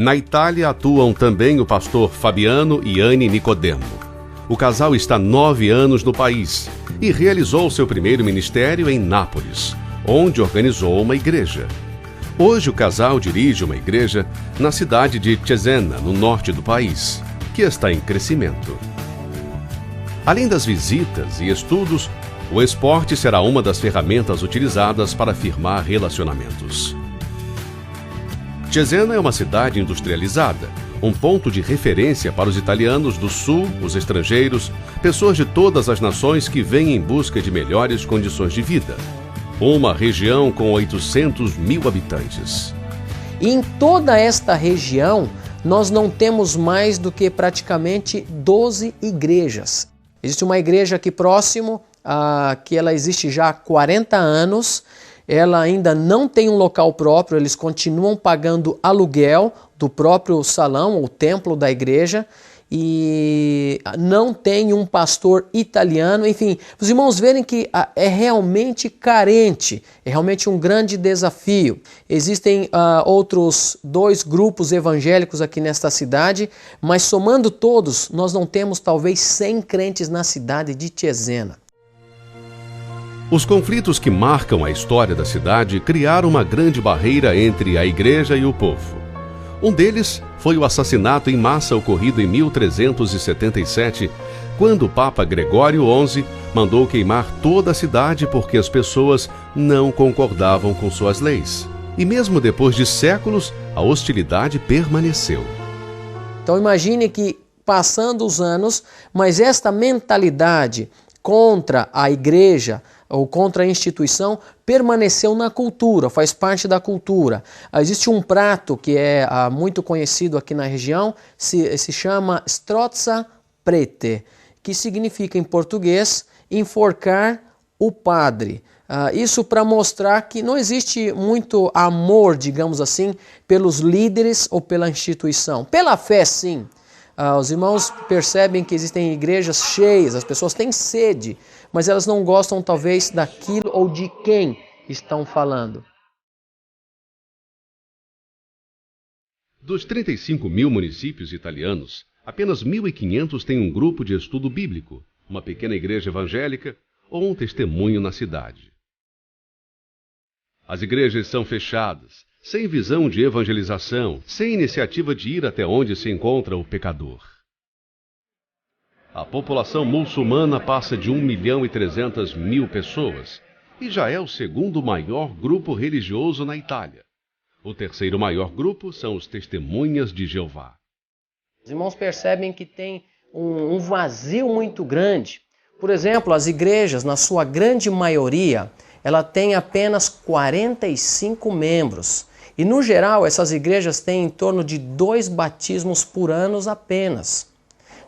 Na Itália atuam também o pastor Fabiano e Anne Nicodemo. O casal está há 9 anos no país e realizou seu primeiro ministério em Nápoles, onde organizou uma igreja. Hoje o casal dirige uma igreja na cidade de Cesena, no norte do país, que está em crescimento. Além das visitas e estudos, o esporte será uma das ferramentas utilizadas para firmar relacionamentos. Cesena é uma cidade industrializada, um ponto de referência para os italianos do sul, os estrangeiros, pessoas de todas as nações que vêm em busca de melhores condições de vida. Uma região com 800 mil habitantes. E em toda esta região, nós não temos mais do que praticamente 12 igrejas. Existe uma igreja aqui próximo, que ela existe já há 40 anos. Ela ainda não tem um local próprio, eles continuam pagando aluguel do próprio salão ou templo da igreja e não tem um pastor italiano. Enfim, os irmãos verem que é realmente carente, é realmente um grande desafio. Existem outros 2 grupos evangélicos aqui nesta cidade, mas somando todos, nós não temos talvez 100 crentes na cidade de Cesena. Os conflitos que marcam a história da cidade criaram uma grande barreira entre a igreja e o povo. Um deles foi o assassinato em massa ocorrido em 1377, quando o Papa Gregório XI mandou queimar toda a cidade porque as pessoas não concordavam com suas leis. E mesmo depois de séculos, a hostilidade permaneceu. Então imagine que, passando os anos, mas esta mentalidade contra a igreja ou contra a instituição permaneceu na cultura, faz parte da cultura. Existe um prato que é muito conhecido aqui na região, se chama strozza prete, que significa em português enforcar o padre. Isso para mostrar que não existe muito amor, digamos assim, pelos líderes ou pela instituição. Pela fé, sim. Os irmãos percebem que existem igrejas cheias, as pessoas têm sede, mas elas não gostam talvez daquilo ou de quem estão falando. Dos 35 mil municípios italianos, apenas 1.500 têm um grupo de estudo bíblico, uma pequena igreja evangélica ou um testemunho na cidade. As igrejas são fechadas, sem visão de evangelização, sem iniciativa de ir até onde se encontra o pecador. A população muçulmana passa de 1.300.000 pessoas e já é o segundo maior grupo religioso na Itália. O terceiro maior grupo são os Testemunhas de Jeová. Os irmãos percebem que tem um vazio muito grande. Por exemplo, as igrejas, na sua grande maioria, ela tem apenas 45 membros. E, no geral, essas igrejas têm em torno de 2 batismos por ano apenas.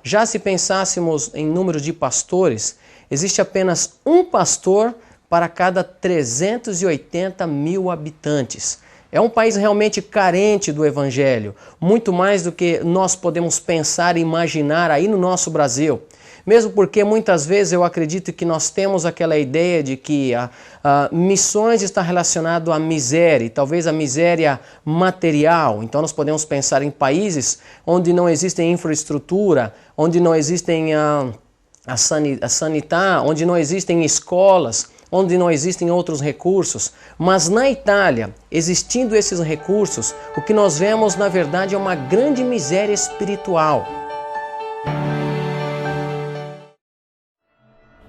Já se pensássemos em número de pastores, existe apenas um pastor para cada 380 mil habitantes. É um país realmente carente do evangelho, muito mais do que nós podemos pensar e imaginar aí no nosso Brasil. Mesmo porque muitas vezes eu acredito que nós temos aquela ideia de que missões está relacionado à miséria, e talvez a miséria material. Então nós podemos pensar em países onde não existem infraestrutura, onde não existem sanitar, onde não existem escolas, onde não existem outros recursos. Mas na Itália, existindo esses recursos, o que nós vemos na verdade é uma grande miséria espiritual.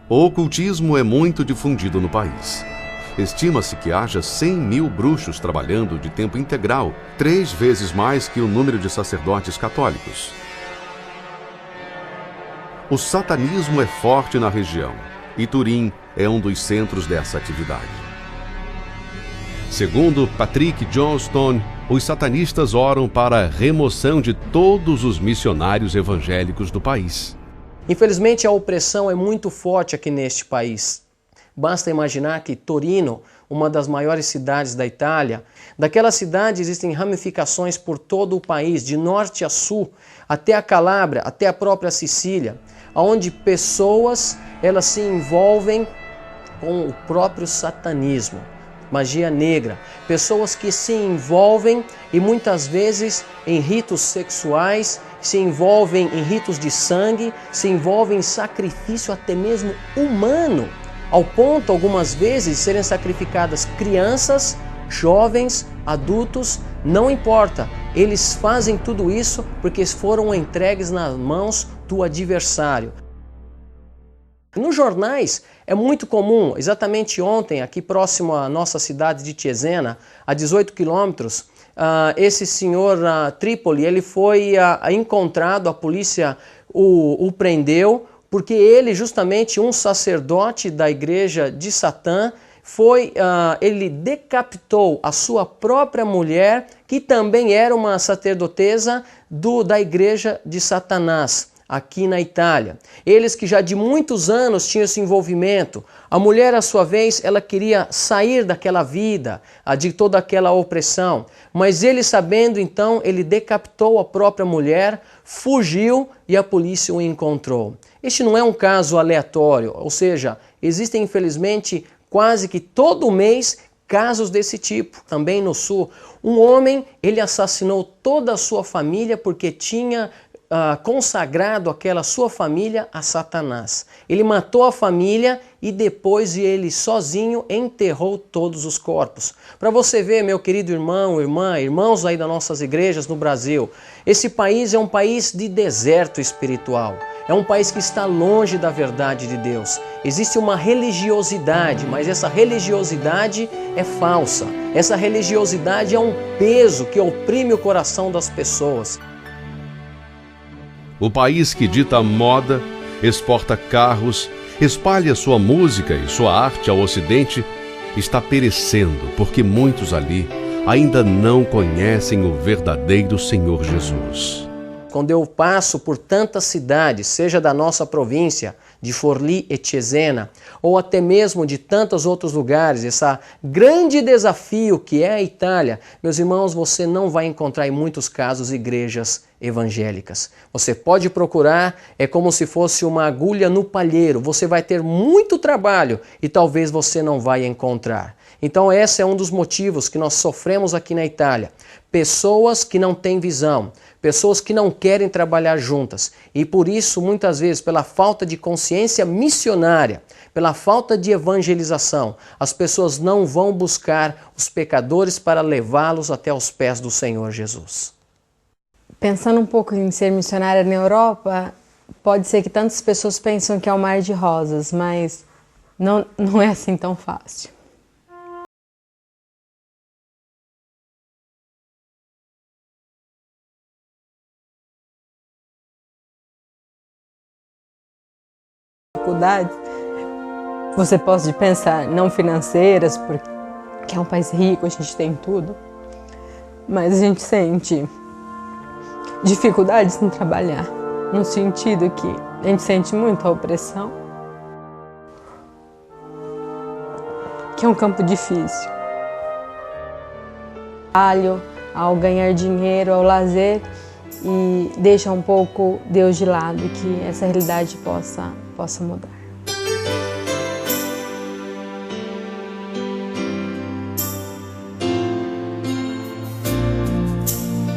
O ocultismo é muito difundido no país. Estima-se que haja 100.000 bruxos trabalhando de tempo integral, 3 vezes mais que o número de sacerdotes católicos. O satanismo é forte na região, e Turim é um dos centros dessa atividade. Segundo Patrick Johnston, os satanistas oram para a remoção de todos os missionários evangélicos do país. Infelizmente, a opressão é muito forte aqui neste país. Basta imaginar que Torino, uma das maiores cidades da Itália, daquela cidade existem ramificações por todo o país, de norte a sul, até a Calábria, até a própria Sicília, onde pessoas elas se envolvem com o próprio satanismo. magia negra, pessoas que se envolvem e muitas vezes em ritos sexuais, se envolvem em ritos de sangue, se envolvem em sacrifício até mesmo humano, ao ponto algumas vezes de serem sacrificadas crianças, jovens, adultos, não importa, eles fazem tudo isso porque foram entregues nas mãos do adversário. Nos jornais é muito comum, exatamente ontem, aqui próximo à nossa cidade de Cesena, a 18 quilômetros, esse senhor Trípoli, ele foi encontrado, a polícia o prendeu, porque ele, justamente um sacerdote da igreja de Satã, ele decapitou a sua própria mulher, que também era uma sacerdotesa da igreja de Satanás, aqui na Itália. Eles que já de muitos anos tinham esse envolvimento. A mulher, à sua vez, ela queria sair daquela vida, de toda aquela opressão. Mas ele, sabendo, então, ele decapitou a própria mulher, fugiu e a polícia o encontrou. Este não é um caso aleatório, ou seja, existem, infelizmente, quase que todo mês casos desse tipo. Também no sul, um homem, ele assassinou toda a sua família porque tinha consagrado aquela sua família a Satanás. Ele matou a família e depois ele sozinho enterrou todos os corpos. Para você ver, meu querido irmão, irmã, irmãos aí das nossas igrejas no Brasil, esse país é um país de deserto espiritual. É um país que está longe da verdade de Deus. Existe uma religiosidade, mas essa religiosidade é falsa. Essa religiosidade é um peso que oprime o coração das pessoas. O país que dita moda, exporta carros, espalha sua música e sua arte ao Ocidente, está perecendo porque muitos ali ainda não conhecem o verdadeiro Senhor Jesus. Quando eu passo por tantas cidades, seja da nossa província, de Forlì e Cesena, ou até mesmo de tantos outros lugares, esse grande desafio que é a Itália, meus irmãos, você não vai encontrar em muitos casos igrejas evangélicas. Você pode procurar, é como se fosse uma agulha no palheiro, você vai ter muito trabalho e talvez você não vai encontrar. Então esse é um dos motivos que nós sofremos aqui na Itália. Pessoas que não têm visão, pessoas que não querem trabalhar juntas. E por isso, muitas vezes, pela falta de consciência missionária, pela falta de evangelização, as pessoas não vão buscar os pecadores para levá-los até os pés do Senhor Jesus. Pensando um pouco em ser missionária na Europa, pode ser que tantas pessoas pensam que é um mar de rosas, mas não é assim tão fácil. Dificuldades, você pode pensar não financeiras, porque é um país rico, a gente tem tudo, mas a gente sente dificuldades em trabalhar, no sentido que a gente sente muita opressão, que é um campo difícil. Trabalho, ao ganhar dinheiro, ao lazer, e deixa um pouco Deus de lado, que essa realidade possa mudar.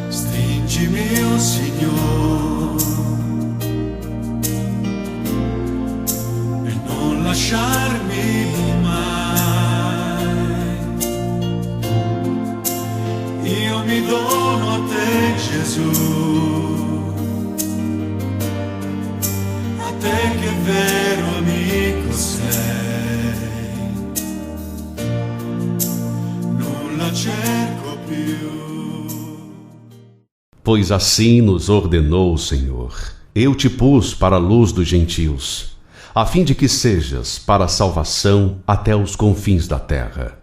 Stringimi, oh Signor, e non lasciarmi mai. Io mi dono a te, Gesù. Te che vero amico sei, nulla cerco più. Pois assim nos ordenou o Senhor: eu te pus para a luz dos gentios, a fim de que sejas para a salvação até os confins da terra.